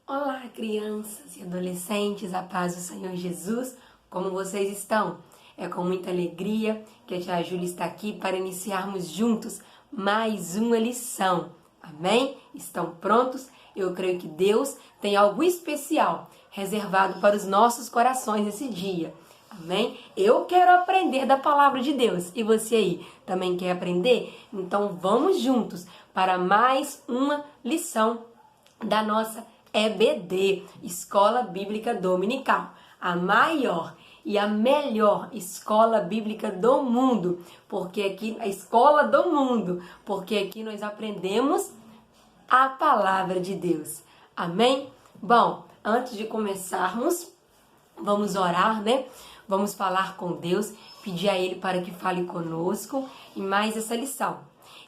Olá, crianças e adolescentes, a paz do Senhor Jesus, como vocês estão? É com muita alegria que a tia Júlia está aqui para iniciarmos juntos mais uma lição. Amém? Estão prontos? Eu creio que Deus tem algo especial reservado para os nossos corações nesse dia. Amém? Eu quero aprender da palavra de Deus. E você aí, também quer aprender? Então vamos juntos para mais uma lição da nossa EBD, Escola Bíblica Dominical, a maior e a melhor escola bíblica do mundo, porque aqui a escola do mundo, porque aqui nós aprendemos a palavra de Deus. Amém? Bom, antes de começarmos, vamos orar, né? Vamos falar com Deus, pedir a Ele para que fale conosco em mais essa lição.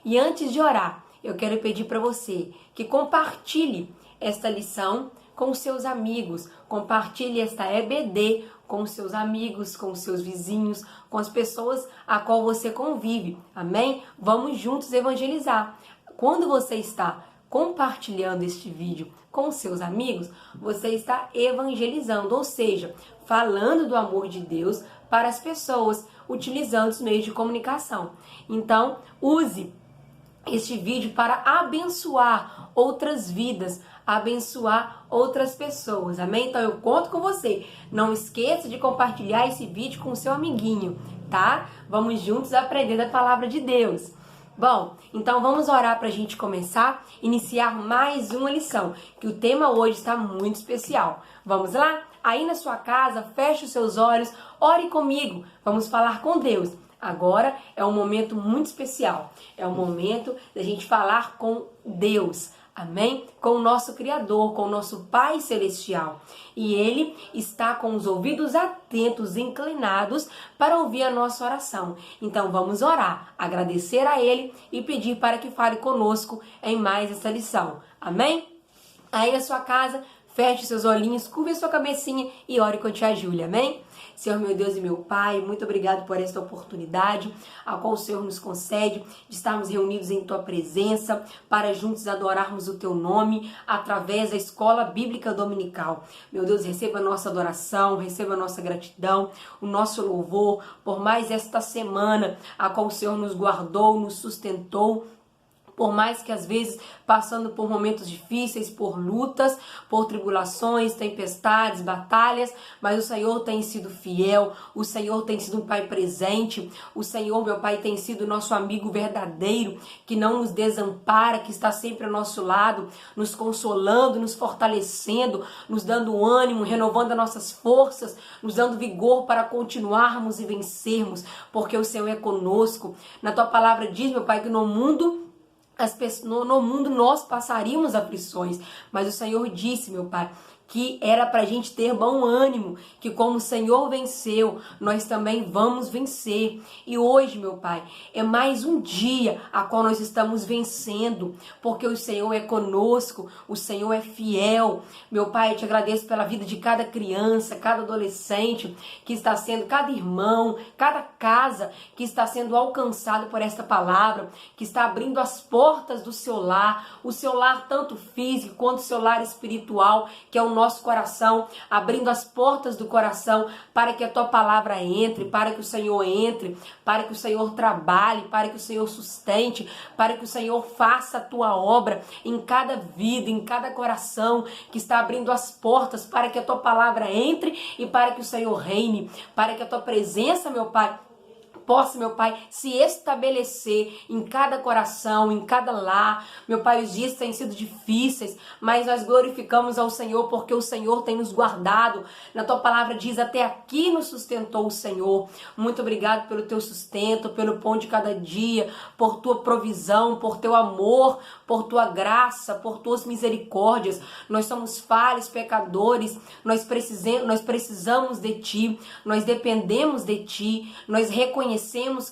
E antes de orar, eu quero pedir para você que compartilhe esta lição com os seus amigos, compartilhe esta EBD com os seus amigos, com os seus vizinhos, com as pessoas a qual você convive, amém? Vamos juntos evangelizar. Quando você está compartilhando este vídeo com seus amigos, você está evangelizando, ou seja, falando do amor de Deus para as pessoas, utilizando os meios de comunicação. Então, use este vídeo para abençoar outras vidas, abençoar outras pessoas, amém? Então eu conto com você. Não esqueça de compartilhar esse vídeo com o seu amiguinho, tá? Vamos juntos aprender da palavra de Deus. Bom, então vamos orar para a gente começar, iniciar mais uma lição, que o tema hoje está muito especial. Vamos lá? Aí na sua casa, feche os seus olhos, ore comigo, vamos falar com Deus. Agora é um momento muito especial, é um momento da gente falar com Deus, amém? Com o nosso Criador, com o nosso Pai Celestial. E Ele está com os ouvidos atentos, inclinados para ouvir a nossa oração. Então vamos orar, agradecer a Ele e pedir para que fale conosco em mais essa lição, amém? Aí na sua casa, feche seus olhinhos, curve a sua cabecinha e ore com a tia Júlia, amém? Senhor, meu Deus e meu Pai, muito obrigado por esta oportunidade, a qual o Senhor nos concede de estarmos reunidos em Tua presença, para juntos adorarmos o Teu nome, através da Escola Bíblica Dominical. Meu Deus, receba a nossa adoração, receba a nossa gratidão, o nosso louvor, por mais esta semana, a qual o Senhor nos guardou, nos sustentou, por mais que às vezes passando por momentos difíceis, por lutas, por tribulações, tempestades, batalhas, mas o Senhor tem sido fiel, o Senhor tem sido um Pai presente, o Senhor, meu Pai, tem sido nosso amigo verdadeiro, que não nos desampara, que está sempre ao nosso lado, nos consolando, nos fortalecendo, nos dando ânimo, renovando as nossas forças, nos dando vigor para continuarmos e vencermos, porque o Senhor é conosco. Na Tua palavra diz, meu Pai, que no mundo nós passaríamos aflições, mas o Senhor disse, meu Pai, que era para a gente ter bom ânimo, que como o Senhor venceu, nós também vamos vencer. E hoje, meu Pai, é mais um dia a qual nós estamos vencendo, porque o Senhor é conosco, o Senhor é fiel. Meu Pai, eu te agradeço pela vida de cada criança, cada adolescente que está sendo, cada irmão, cada casa que está sendo alcançado por esta palavra, que está abrindo as portas do seu lar, o seu lar tanto físico quanto o seu lar espiritual, que é o nosso coração, abrindo as portas do coração para que a Tua palavra entre, para que o Senhor entre, para que o Senhor trabalhe, para que o Senhor sustente, para que o Senhor faça a Tua obra em cada vida, em cada coração que está abrindo as portas para que a Tua palavra entre e para que o Senhor reine, para que a Tua presença, meu Pai, possa, meu Pai, se estabelecer em cada coração, em cada lar. Meu Pai, os dias têm sido difíceis, mas nós glorificamos ao Senhor porque o Senhor tem nos guardado. Na Tua palavra diz, até aqui nos sustentou o Senhor. Muito obrigado pelo Teu sustento, pelo pão de cada dia, por Tua provisão, por Teu amor, por Tua graça, por Tuas misericórdias. Nós somos falhos, pecadores, nós precisamos de Ti, nós dependemos de Ti, nós reconhecemos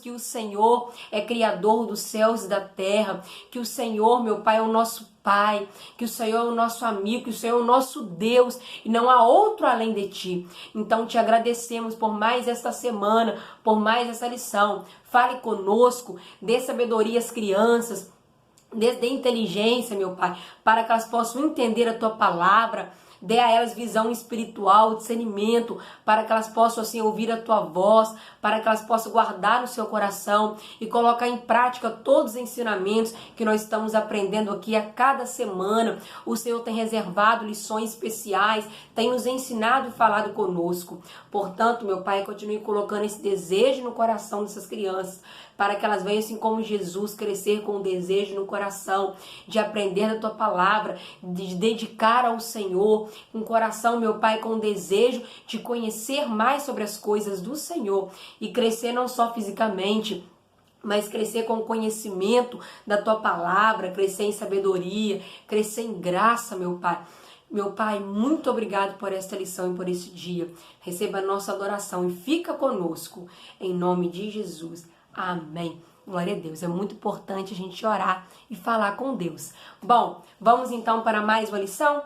que o Senhor é Criador dos céus e da terra, que o Senhor, meu Pai, é o nosso Pai, que o Senhor é o nosso amigo, que o Senhor é o nosso Deus e não há outro além de Ti. Então te agradecemos por mais esta semana, por mais essa lição. Fale conosco, dê sabedoria às crianças, Dê inteligência, meu Pai, para que elas possam entender a Tua palavra. Dê a elas visão espiritual, discernimento, para que elas possam assim ouvir a Tua voz, para que elas possam guardar no seu coração e colocar em prática todos os ensinamentos que nós estamos aprendendo aqui a cada semana. O Senhor tem reservado lições especiais, tem nos ensinado e falado conosco. Portanto, meu Pai, continue colocando esse desejo no coração dessas crianças, para que elas venham, assim como Jesus, crescer com o desejo no coração de aprender da Tua palavra, de dedicar ao Senhor, com o coração, meu Pai, com o desejo de conhecer mais sobre as coisas do Senhor e crescer não só fisicamente, mas crescer com o conhecimento da Tua palavra, crescer em sabedoria, crescer em graça, meu Pai. Meu Pai, muito obrigado por esta lição e por esse dia. Receba a nossa adoração e fica conosco, em nome de Jesus. Amém. Glória a Deus. É muito importante a gente orar e falar com Deus. Bom, vamos então para mais uma lição?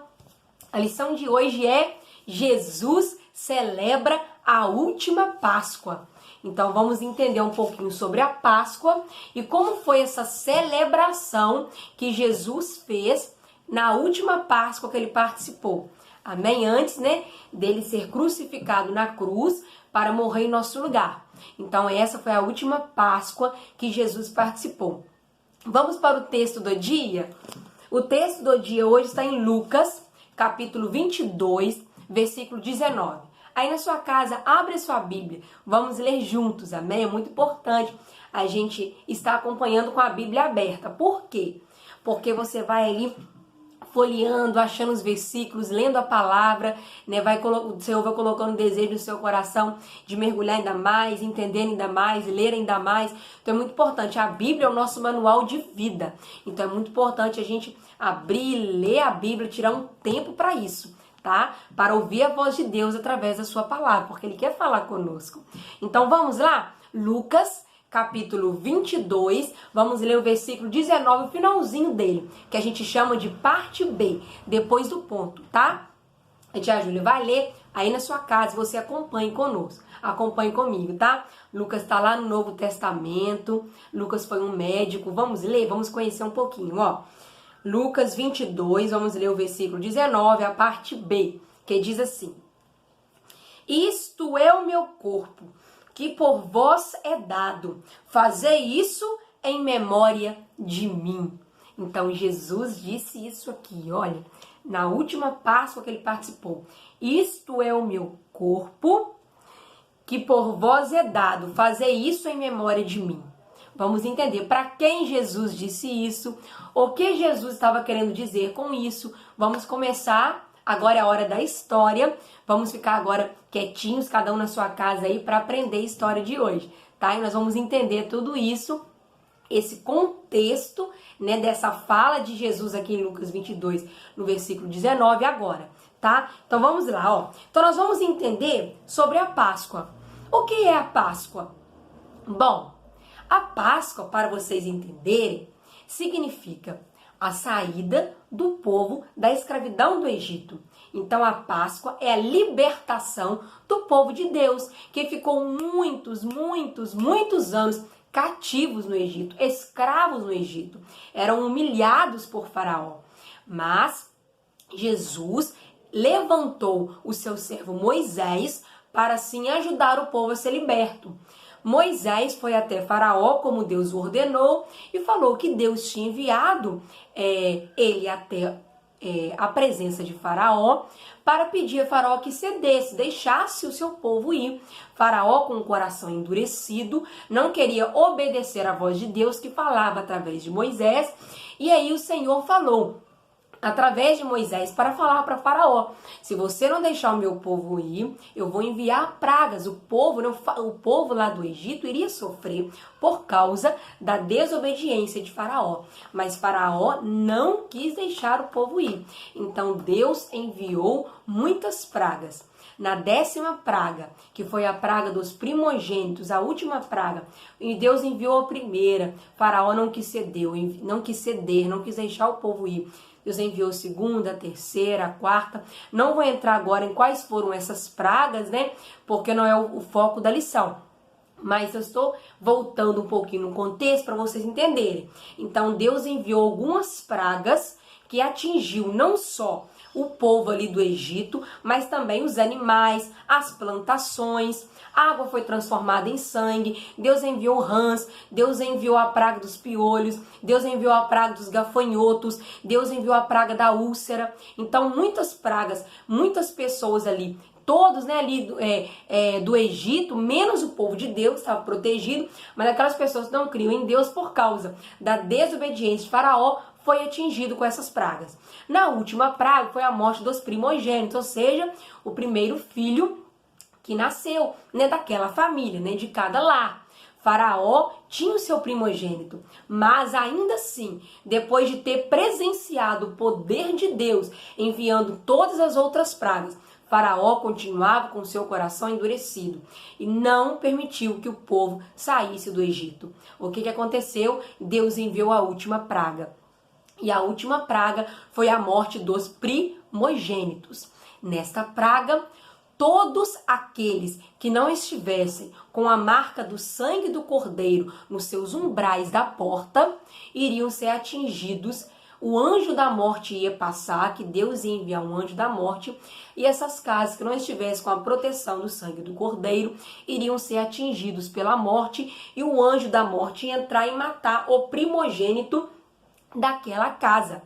A lição de hoje é: Jesus celebra a última Páscoa. Então vamos entender um pouquinho sobre a Páscoa e como foi essa celebração que Jesus fez na última Páscoa que ele participou. Amém? Antes, dele ser crucificado na cruz para morrer em nosso lugar. Então essa foi a última Páscoa que Jesus participou. Vamos para o texto do dia? O texto do dia hoje está em Lucas, capítulo 22, versículo 19. Aí na sua casa, abre a sua Bíblia. Vamos ler juntos, amém? É muito importante a gente estar acompanhando com a Bíblia aberta. Por quê? Porque você vai aí folheando, achando os versículos, lendo a palavra, o Senhor vai colocando desejo no seu coração de mergulhar ainda mais, entender ainda mais, ler ainda mais. Então é muito importante. A Bíblia é o nosso manual de vida. Então é muito importante a gente abrir, ler a Bíblia, tirar um tempo para isso, tá? Para ouvir a voz de Deus através da sua palavra, porque Ele quer falar conosco. Então vamos lá? Lucas, capítulo 22, vamos ler o versículo 19, o finalzinho dele, que a gente chama de parte B, depois do ponto, tá? A tia Júlia vai ler aí na sua casa, você acompanhe conosco, acompanhe comigo, tá? Lucas está lá no Novo Testamento, Lucas foi um médico, vamos ler, vamos conhecer um pouquinho, ó. Lucas 22, vamos ler o versículo 19, a parte B, que diz assim: Isto é o meu corpo, que por vós é dado. Fazei isso em memória de mim. Então Jesus disse isso aqui, olha, na última Páscoa que ele participou. Isto é o meu corpo, que por vós é dado. Fazei isso em memória de mim. Vamos entender para quem Jesus disse isso, o que Jesus estava querendo dizer com isso. Vamos começar. Agora é a hora da história. Vamos ficar agora quietinhos, cada um na sua casa aí, para aprender a história de hoje, tá? E nós vamos entender tudo isso, esse contexto, dessa fala de Jesus aqui em Lucas 22, no versículo 19 agora, tá? Então vamos lá, ó. Então nós vamos entender sobre a Páscoa. O que é a Páscoa? Bom, a Páscoa, para vocês entenderem, significa a saída do povo da escravidão do Egito. Então a Páscoa é a libertação do povo de Deus, que ficou muitos anos cativos no Egito, escravos no Egito. Eram humilhados por Faraó. Mas Jesus levantou o seu servo Moisés para assim ajudar o povo a ser liberto. Moisés foi até Faraó, como Deus o ordenou, e falou que Deus tinha enviado ele até a presença de Faraó para pedir a Faraó que cedesse, deixasse o seu povo ir. Faraó, com o coração endurecido, não queria obedecer à voz de Deus que falava através de Moisés, e aí o Senhor falou através de Moisés para falar para Faraó: se você não deixar o meu povo ir, eu vou enviar pragas. O povo lá do Egito iria sofrer por causa da desobediência de Faraó. Mas Faraó não quis deixar o povo ir. Então Deus enviou muitas pragas. Na 10ª praga, que foi a praga dos primogênitos, a última praga, e Deus enviou a primeira. Faraó não quis ceder, não quis deixar o povo ir. Deus enviou a segunda, a terceira, a quarta. Não vou entrar agora em quais foram essas pragas, porque não é o foco da lição. Mas eu estou voltando um pouquinho no contexto para vocês entenderem. Então Deus enviou algumas pragas que atingiu não só o povo ali do Egito, mas também os animais, as plantações. A água foi transformada em sangue. Deus enviou rãs, Deus enviou a praga dos piolhos, Deus enviou a praga dos gafanhotos, Deus enviou a praga da úlcera. Então muitas pragas, muitas pessoas ali, todos, né, ali do Egito, menos o povo de Deus, estava protegido, mas aquelas pessoas que não criam em Deus por causa da desobediência de Faraó, foi atingido com essas pragas. Na última praga foi a morte dos primogênitos, ou seja, o primeiro filho que nasceu, né, daquela família, né, de cada lar. Faraó tinha o seu primogênito, mas ainda assim, depois de ter presenciado o poder de Deus enviando todas as outras pragas, Faraó continuava com seu coração endurecido e não permitiu que o povo saísse do Egito. O que aconteceu? Deus enviou a última praga. E a última praga foi a morte dos primogênitos. Nesta praga, todos aqueles que não estivessem com a marca do sangue do cordeiro nos seus umbrais da porta iriam ser atingidos. O anjo da morte ia passar, que Deus ia enviar um anjo da morte, e essas casas que não estivessem com a proteção do sangue do cordeiro iriam ser atingidos pela morte, e o anjo da morte ia entrar e matar o primogênito daquela casa.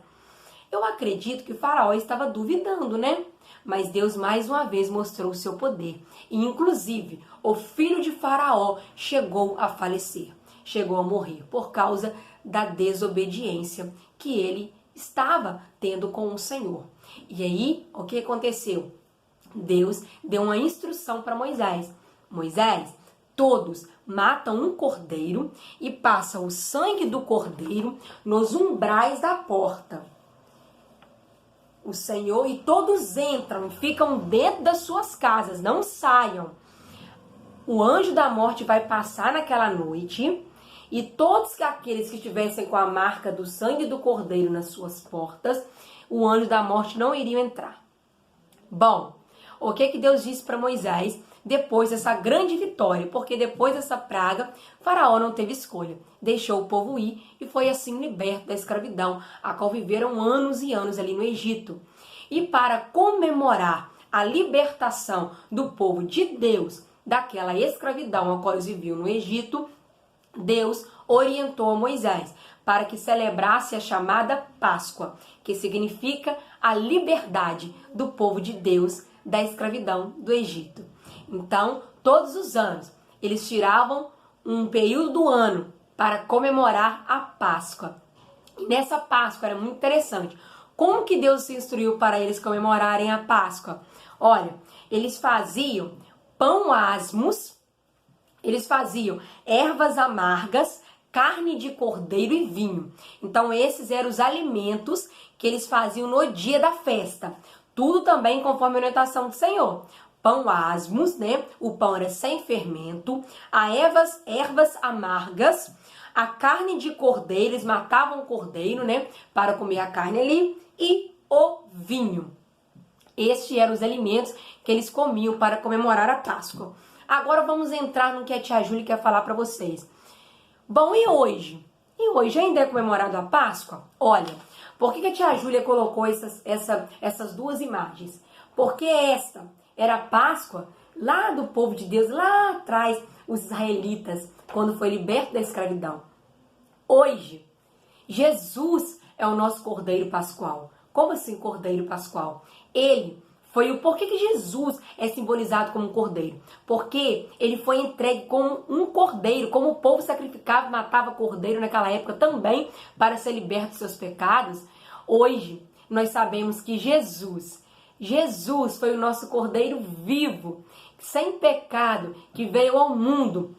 Eu acredito que Faraó estava duvidando, né? Mas Deus mais uma vez mostrou o seu poder. E inclusive, o filho de Faraó chegou a falecer, chegou a morrer por causa da desobediência que ele estava tendo com o Senhor. E aí, o que aconteceu? Deus deu uma instrução para Moisés. Moisés, todos matam um cordeiro e passam o sangue do cordeiro nos umbrais da porta. O Senhor, e todos entram e ficam dentro das suas casas, não saiam. O anjo da morte vai passar naquela noite e todos aqueles que estivessem com a marca do sangue do cordeiro nas suas portas, o anjo da morte não iria entrar. Bom, o que Deus disse para Moisés depois dessa grande vitória? Porque depois dessa praga, Faraó não teve escolha. Deixou o povo ir e foi assim liberto da escravidão, a qual viveram anos e anos ali no Egito. E para comemorar a libertação do povo de Deus daquela escravidão a qual eles viviam no Egito, Deus orientou a Moisés para que celebrasse a chamada Páscoa, que significa a liberdade do povo de Deus da escravidão do Egito. Então, todos os anos, eles tiravam um período do ano para comemorar a Páscoa. E nessa Páscoa era muito interessante. Como que Deus se instruiu para eles comemorarem a Páscoa? Olha, eles faziam pão asmos, eles faziam ervas amargas, carne de cordeiro e vinho. Então, esses eram os alimentos que eles faziam no dia da festa. Tudo também conforme a orientação do Senhor. Pão asmos, né? O pão era sem fermento. Ervas amargas. A carne de cordeiro, eles matavam o cordeiro, né? Para comer a carne ali. E o vinho. Estes eram os alimentos que eles comiam para comemorar a Páscoa. Agora vamos entrar no que a tia Júlia quer falar para vocês. Bom, e hoje? E hoje ainda é comemorado a Páscoa? Olha, por que a tia Júlia colocou essas duas imagens? Porque esta era a Páscoa lá do povo de Deus, lá atrás, os israelitas, quando foi liberto da escravidão. Hoje, Jesus é o nosso Cordeiro Pascual. Como assim Cordeiro Pascual? Ele foi o porquê que Jesus é simbolizado como um cordeiro. Porque ele foi entregue como um cordeiro, como o povo sacrificava e matava cordeiro naquela época também para ser liberto dos seus pecados. Hoje, nós sabemos que Jesus foi o nosso cordeiro vivo, sem pecado, que veio ao mundo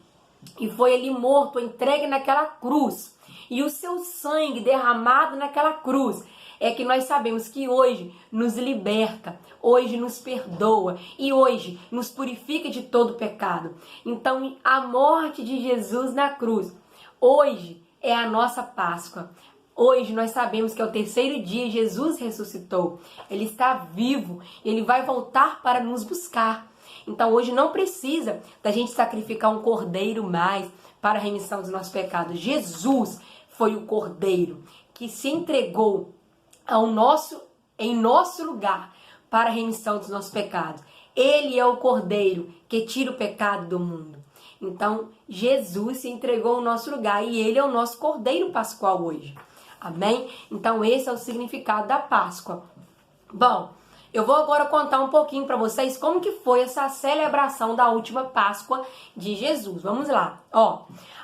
e foi ali morto, entregue naquela cruz. E o seu sangue derramado naquela cruz é que nós sabemos que hoje nos liberta, hoje nos perdoa e hoje nos purifica de todo pecado. Então, a morte de Jesus na cruz, hoje é a nossa Páscoa. Hoje nós sabemos que é o terceiro dia e Jesus ressuscitou. Ele está vivo, ele vai voltar para nos buscar. Então hoje não precisa da gente sacrificar um cordeiro mais para a remissão dos nossos pecados. Jesus foi o cordeiro que se entregou em nosso lugar para a remissão dos nossos pecados. Ele é o cordeiro que tira o pecado do mundo. Então, Jesus se entregou ao nosso lugar e ele é o nosso cordeiro pascual hoje. Amém? Então, esse é o significado da Páscoa. Bom, eu vou agora contar um pouquinho para vocês como que foi essa celebração da última Páscoa de Jesus. Vamos lá.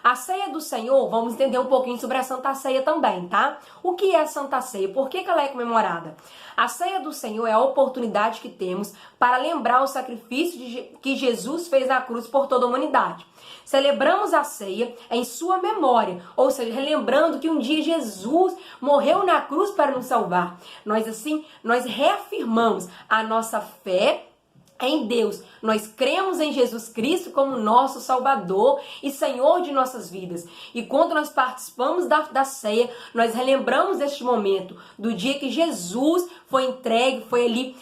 A ceia do Senhor, vamos entender um pouquinho sobre a Santa Ceia também, tá? O que é a Santa Ceia? Por que ela é comemorada? A ceia do Senhor é a oportunidade que temos para lembrar o sacrifício que Jesus fez na cruz por toda a humanidade. Celebramos a ceia em sua memória, ou seja, relembrando que um dia Jesus morreu na cruz para nos salvar. Nós reafirmamos a nossa fé em Deus. Nós cremos em Jesus Cristo como nosso Salvador e Senhor de nossas vidas. E quando nós participamos da ceia, nós relembramos este momento, do dia que Jesus foi entregue, foi ali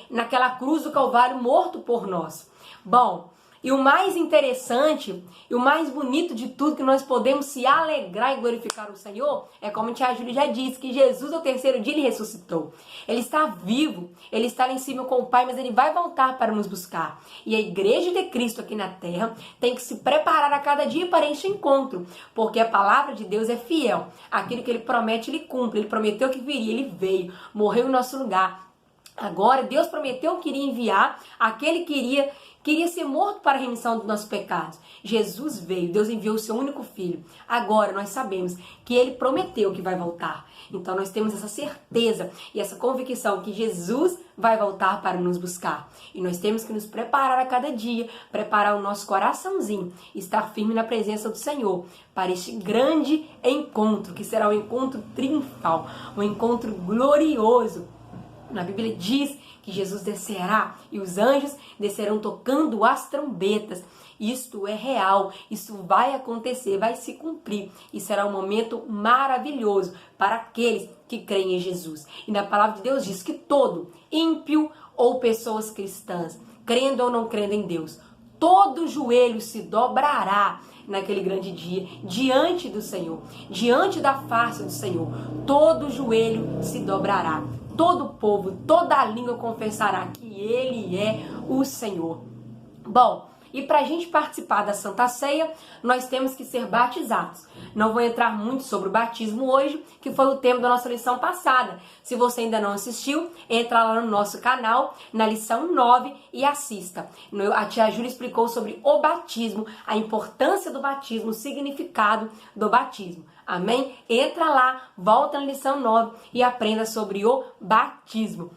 naquela cruz do Calvário morto por nós. Bom, e o mais interessante e o mais bonito de tudo, que nós podemos se alegrar e glorificar o Senhor, é como a tia Júlia já disse, que Jesus ao terceiro dia ele ressuscitou. Ele está vivo, ele está lá em cima com o Pai, mas ele vai voltar para nos buscar. E a igreja de Cristo aqui na terra tem que se preparar a cada dia para este encontro, porque a palavra de Deus é fiel. Aquilo que ele promete, ele cumpre. Ele prometeu que viria, ele veio, morreu em nosso lugar. Agora, Deus prometeu que iria enviar aquele que queria ser morto para a remissão dos nossos pecados. Jesus veio, Deus enviou o seu único filho. Agora nós sabemos que ele prometeu que vai voltar. Então nós temos essa certeza e essa convicção que Jesus vai voltar para nos buscar. E nós temos que nos preparar a cada dia, preparar o nosso coraçãozinho, estar firme na presença do Senhor para este grande encontro, que será um encontro triunfal, um encontro glorioso. Na Bíblia diz que Jesus descerá e os anjos descerão tocando as trombetas. Isto é real, isso vai acontecer, vai se cumprir e será um momento maravilhoso para aqueles que creem em Jesus. E na palavra de Deus diz que todo ímpio ou pessoas cristãs, crendo ou não crendo em Deus, todo joelho se dobrará naquele grande dia, diante do Senhor, diante da face do Senhor, todo joelho se dobrará. Todo povo, toda a língua confessará que Ele é o Senhor. Bom, e para a gente participar da Santa Ceia, nós temos que ser batizados. Não vou entrar muito sobre o batismo hoje, que foi o tema da nossa lição passada. Se você ainda não assistiu, entra lá no nosso canal, na lição 9 e assista. A tia Júlia explicou sobre o batismo, a importância do batismo, o significado do batismo. Amém? Entra lá, volta na lição 9 e aprenda sobre o batismo.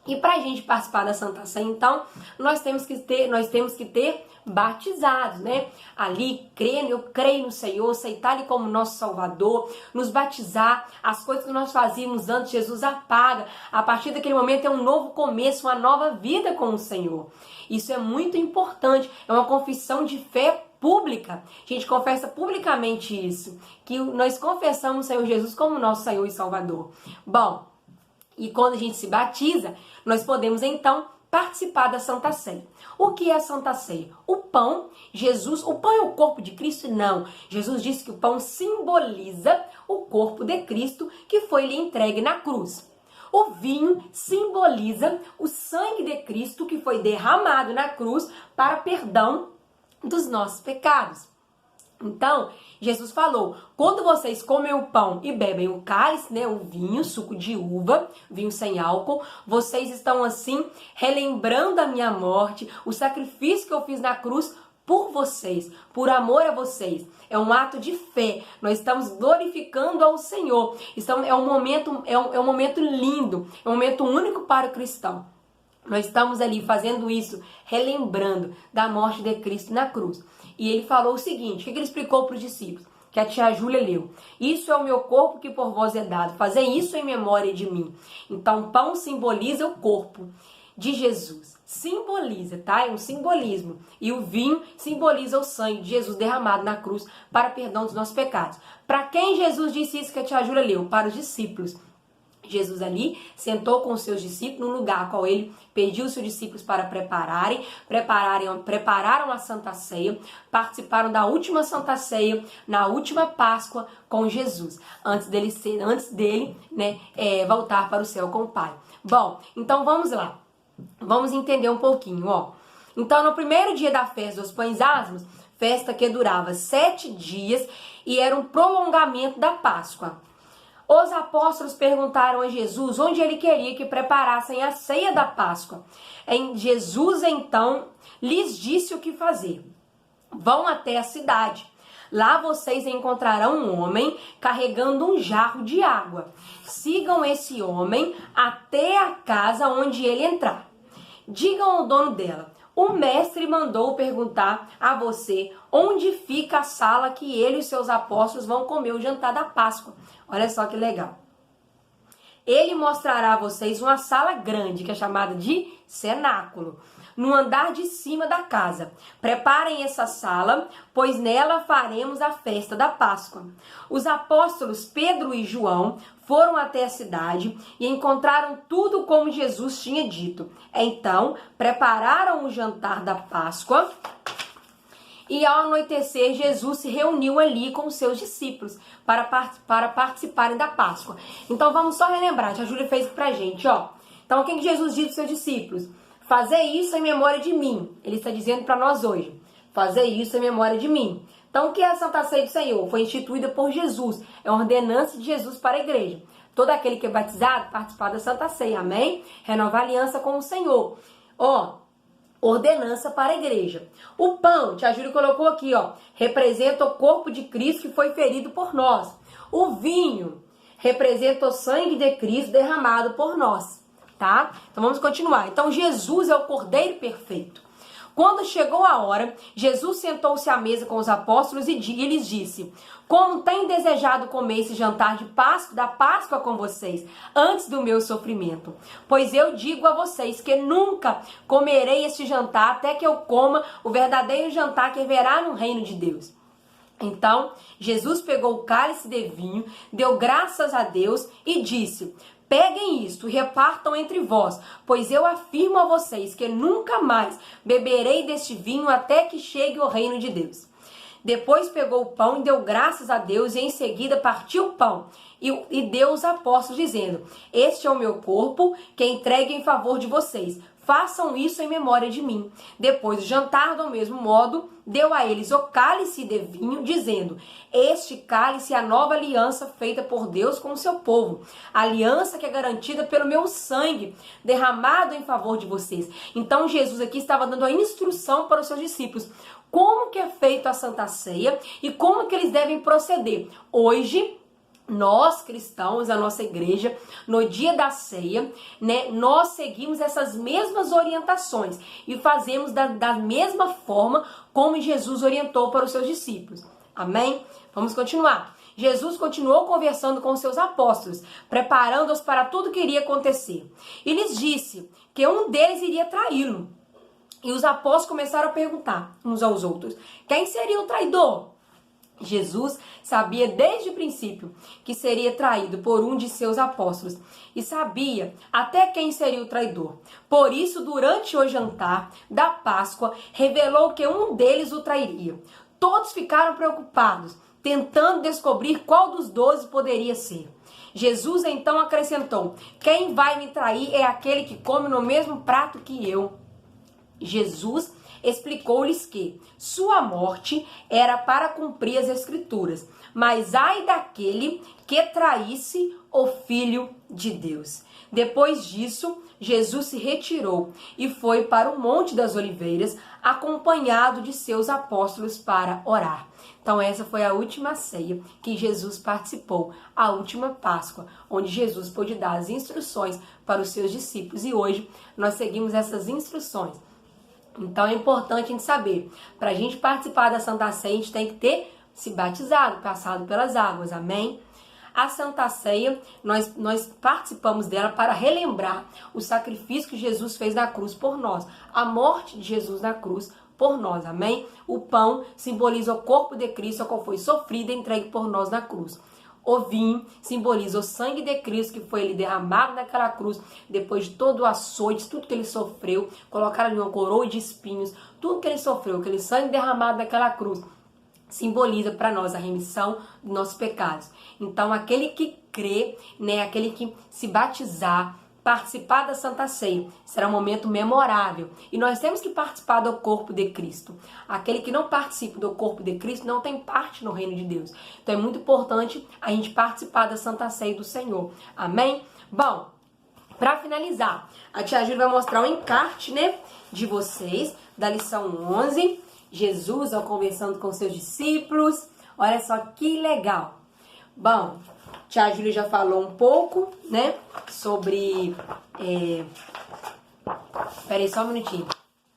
E para a gente participar da Santa Ceia, então, nós temos que ter batizados, né? Ali, eu creio no Senhor, aceitar Ele como nosso Salvador, nos batizar, as coisas que nós fazíamos antes, Jesus apaga. A partir daquele momento é um novo começo, uma nova vida com o Senhor. Isso é muito importante, é uma confissão de fé pública. A gente confessa publicamente isso, que nós confessamos o Senhor Jesus como nosso Senhor e Salvador. Bom, e quando a gente se batiza, nós podemos então participar da Santa Ceia. O que é a Santa Ceia? O pão, o pão é o corpo de Cristo? Não. Jesus disse que o pão simboliza o corpo de Cristo que foi lhe entregue na cruz. O vinho simboliza o sangue de Cristo que foi derramado na cruz para perdão dos nossos pecados. Então, Jesus falou, quando vocês comem o pão e bebem o cálice, né, o vinho, suco de uva, vinho sem álcool, vocês estão assim relembrando a minha morte, o sacrifício que eu fiz na cruz por vocês, por amor a vocês. É um ato de fé. Nós estamos glorificando ao Senhor. É um momento lindo, é um momento único para o cristão. Nós estamos ali fazendo isso, relembrando da morte de Cristo na cruz. E ele falou o seguinte, o que ele explicou para os discípulos? Que a tia Júlia leu. Isso é o meu corpo que por vós é dado. Fazei isso em memória de mim. Então, o pão simboliza o corpo de Jesus. Simboliza, tá? É um simbolismo. E o vinho simboliza o sangue de Jesus derramado na cruz para perdão dos nossos pecados. Para quem Jesus disse isso que a tia Júlia leu? Para os discípulos. Jesus ali sentou com os seus discípulos no lugar qual ele pediu os seus discípulos para prepararam a Santa Ceia, participaram da última Santa Ceia, na última Páscoa com Jesus, antes dele voltar para o céu com o Pai. Bom, então vamos lá, vamos entender um pouquinho, ó. Então, no primeiro dia da festa dos pães asmos, festa que durava 7 dias e era um prolongamento da Páscoa, os apóstolos perguntaram a Jesus onde ele queria que preparassem a ceia da Páscoa. Jesus, então, lhes disse o que fazer. Vão até a cidade. Lá vocês encontrarão um homem carregando um jarro de água. Sigam esse homem até a casa onde ele entrar. Digam ao dono dela: o mestre mandou perguntar a você onde fica a sala que ele e os seus apóstolos vão comer o jantar da Páscoa. Olha só que legal. Ele mostrará a vocês uma sala grande, que é chamada de cenáculo, no andar de cima da casa. Preparem essa sala, pois nela faremos a festa da Páscoa. Os apóstolos Pedro e João foram até a cidade e encontraram tudo como Jesus tinha dito. Então, prepararam o jantar da Páscoa. E ao anoitecer, Jesus se reuniu ali com os seus discípulos para participarem da Páscoa. Então vamos só relembrar, que a Júlia fez pra gente, ó. Então o que Jesus disse para os seus discípulos? Fazer isso em memória de mim. Ele está dizendo para nós hoje. Fazer isso em memória de mim. Então o que é a Santa Ceia do Senhor? Foi instituída por Jesus. É uma ordenança de Jesus para a igreja. Todo aquele que é batizado participar da Santa Ceia, amém? Renovar a aliança com o Senhor. Ó, ordenança para a igreja. O pão, tia Júlia colocou aqui, ó, representa o corpo de Cristo que foi ferido por nós. O vinho representa o sangue de Cristo derramado por nós, tá? Então vamos continuar. Então Jesus é o Cordeiro perfeito. Quando chegou a hora, Jesus sentou-se à mesa com os apóstolos e lhes disse: como tenho desejado comer esse jantar da Páscoa com vocês, antes do meu sofrimento. Pois eu digo a vocês que nunca comerei este jantar até que eu coma o verdadeiro jantar que haverá no reino de Deus. Então, Jesus pegou o cálice de vinho, deu graças a Deus e disse: peguem isto e repartam entre vós, pois eu afirmo a vocês que nunca mais beberei deste vinho até que chegue o reino de Deus. Depois pegou o pão e deu graças a Deus e em seguida partiu o pão e deu aos apóstolos dizendo: este é o meu corpo que entregue em favor de vocês. Façam isso em memória de mim. Depois do jantar, do mesmo modo, deu a eles o cálice de vinho, dizendo: este cálice é a nova aliança feita por Deus com o seu povo. A aliança que é garantida pelo meu sangue, derramado em favor de vocês. Então Jesus aqui estava dando a instrução para os seus discípulos. Como que é feita a Santa Ceia e como que eles devem proceder. Hoje, nós cristãos, a nossa igreja, no dia da ceia, né, nós seguimos essas mesmas orientações e fazemos da mesma forma como Jesus orientou para os seus discípulos. Amém? Vamos continuar. Jesus continuou conversando com os seus apóstolos, preparando-os para tudo que iria acontecer. E lhes disse que um deles iria traí-lo. E os apóstolos começaram a perguntar uns aos outros: quem seria o traidor? Jesus sabia desde o princípio que seria traído por um de seus apóstolos e sabia até quem seria o traidor. Por isso, durante o jantar da Páscoa, revelou que um deles o trairia. Todos ficaram preocupados, tentando descobrir qual dos 12 poderia ser. Jesus então acrescentou: quem vai me trair é aquele que come no mesmo prato que eu. Jesus explicou-lhes que sua morte era para cumprir as Escrituras, mas ai daquele que traísse o Filho de Deus. Depois disso, Jesus se retirou e foi para o Monte das Oliveiras, acompanhado de seus apóstolos para orar. Então essa foi a última ceia que Jesus participou, a última Páscoa, onde Jesus pôde dar as instruções para os seus discípulos. E hoje nós seguimos essas instruções. Então é importante a gente saber, para a gente participar da Santa Ceia, a gente tem que ter se batizado, passado pelas águas, amém? A Santa Ceia, nós participamos dela para relembrar o sacrifício que Jesus fez na cruz por nós, a morte de Jesus na cruz por nós, amém? O pão simboliza o corpo de Cristo, qual foi sofrido e entregue por nós na cruz. O vinho simboliza o sangue de Cristo que foi ele derramado naquela cruz, depois de todo o açoite, tudo que ele sofreu, colocaram ali uma coroa de espinhos, tudo que ele sofreu, aquele sangue derramado naquela cruz, simboliza para nós a remissão dos nossos pecados. Então, aquele que crê, né, aquele que se batizar, participar da Santa Ceia, será um momento memorável. E nós temos que participar do corpo de Cristo. Aquele que não participa do corpo de Cristo não tem parte no reino de Deus. Então é muito importante a gente participar da Santa Ceia do Senhor. Amém? Bom, para finalizar, a tia Júlia vai mostrar um encarte, né, de vocês, da lição 11. Jesus, ao conversando com seus discípulos. Olha só que legal. Bom, tia Júlia já falou um pouco, né, sobre... Peraí só um minutinho.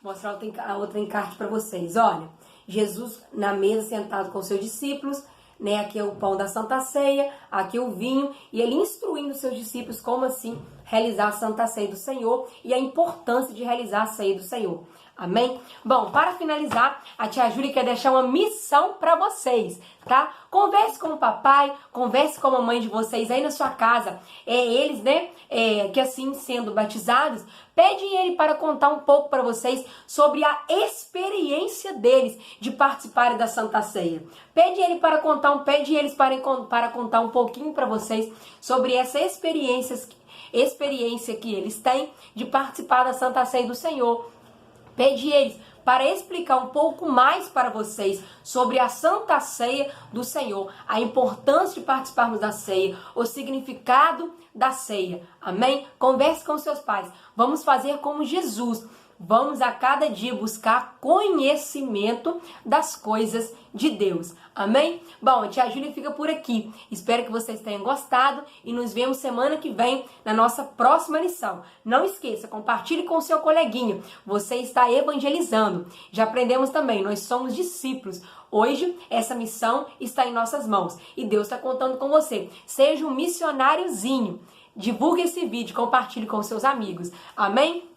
Vou mostrar a outra encarte para vocês. Olha, Jesus na mesa sentado com seus discípulos, né, aqui é o pão da Santa Ceia, aqui é o vinho, e ele instruindo seus discípulos como assim realizar a Santa Ceia do Senhor e a importância de realizar a Ceia do Senhor. Amém? Bom, para finalizar, a tia Júlia quer deixar uma missão para vocês, tá? Converse com o papai, converse com a mamãe de vocês aí na sua casa. Eles, né, que assim sendo batizados, pede ele para contar um pouco para vocês sobre a experiência deles de participarem da Santa Ceia. Pede eles para contar um pouquinho para vocês sobre essa experiência que eles têm de participar da Santa Ceia do Senhor. Pede eles para explicar um pouco mais para vocês sobre a Santa Ceia do Senhor, a importância de participarmos da ceia, o significado da ceia. Amém? Converse com seus pais. Vamos fazer como Jesus. Vamos a cada dia buscar conhecimento das coisas de Deus. Amém? Bom, a tia Júlia fica por aqui. Espero que vocês tenham gostado e nos vemos semana que vem na nossa próxima lição. Não esqueça, compartilhe com o seu coleguinha. Você está evangelizando. Já aprendemos também, nós somos discípulos. Hoje, essa missão está em nossas mãos e Deus está contando com você. Seja um missionáriozinho. Divulgue esse vídeo, compartilhe com seus amigos. Amém?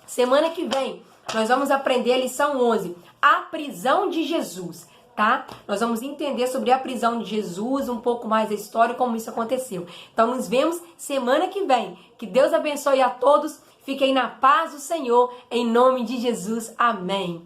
Semana que vem, nós vamos aprender a lição 11, a prisão de Jesus, tá? Nós vamos entender sobre a prisão de Jesus, um pouco mais da história e como isso aconteceu. Então, nos vemos semana que vem. Que Deus abençoe a todos. Fiquem na paz do Senhor, em nome de Jesus. Amém.